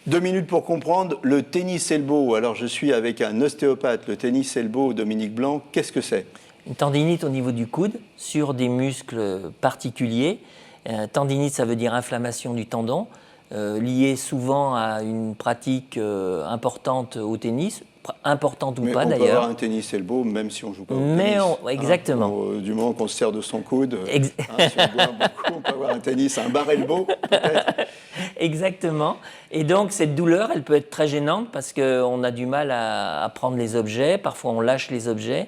2 minutes pour comprendre le tennis elbow. Alors, je suis avec un ostéopathe. Le tennis elbow, Dominique Blanc, qu'est-ce que c'est? Une tendinite au niveau du coude, sur des muscles particuliers. Tendinite, ça veut dire inflammation du tendon, liée souvent à une pratique importante au tennis, importante ou pas d'ailleurs. On peut d'ailleurs. avoir un tennis elbow même si on ne joue pas au tennis. Exactement. Du moment qu'on se sert de son coude, si on boit beaucoup, on peut avoir un tennis, un bar elbow peut-être. Exactement. Et donc cette douleur, elle peut être très gênante parce qu'on a du mal à prendre les objets, parfois on lâche les objets.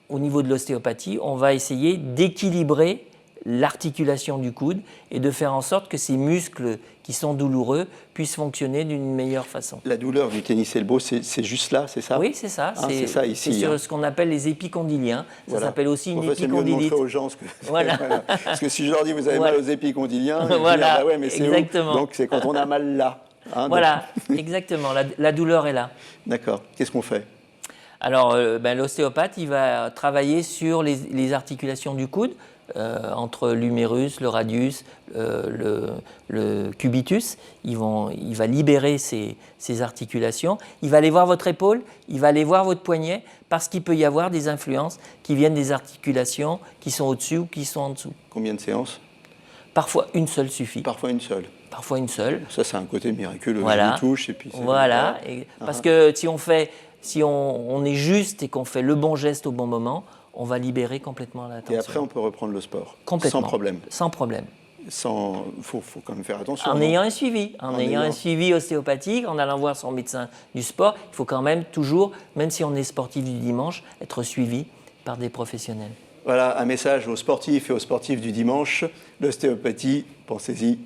Au niveau de l'ostéopathie, on va essayer d'équilibrer l'articulation du coude et de faire en sorte que ces muscles qui sont douloureux puissent fonctionner d'une meilleure façon. La douleur du tennis elbow, c'est juste là, c'est ça? Oui, c'est ça. C'est ça ici. C'est sur ce qu'on appelle les épicondyliens. Ça s'appelle aussi une épicondylite. C'est mieux de montrer aux gens voilà. Parce que si je leur dis vous avez mal aux épicondyliens, ils disent ah ouais, mais c'est où? Donc c'est quand on a mal là. Voilà, exactement. La douleur est là. D'accord. Qu'est-ce qu'on fait? Alors, l'ostéopathe, il va travailler sur les articulations du coude, entre l'humérus, le radius, le cubitus. Il va libérer ces articulations. Il va aller voir votre épaule, il va aller voir votre poignet, parce qu'il peut y avoir des influences qui viennent des articulations qui sont au-dessus ou qui sont en dessous. Combien de séances? Parfois, une seule suffit. Parfois une seule. Parfois une seule. Ça, c'est un côté miraculeux. Voilà. Je touche et puis voilà. Parce que si on est juste et qu'on fait le bon geste au bon moment, on va libérer complètement la tension. Et après, on peut reprendre le sport. Complètement. Sans problème. Sans problème. Faut quand même faire attention. En ayant un suivi. En ayant un suivi ostéopathique, en allant voir son médecin du sport, il faut quand même toujours, même si on est sportif du dimanche, être suivi par des professionnels. Voilà un message aux sportifs et aux sportifs du dimanche. L'ostéopathie, pensez-y,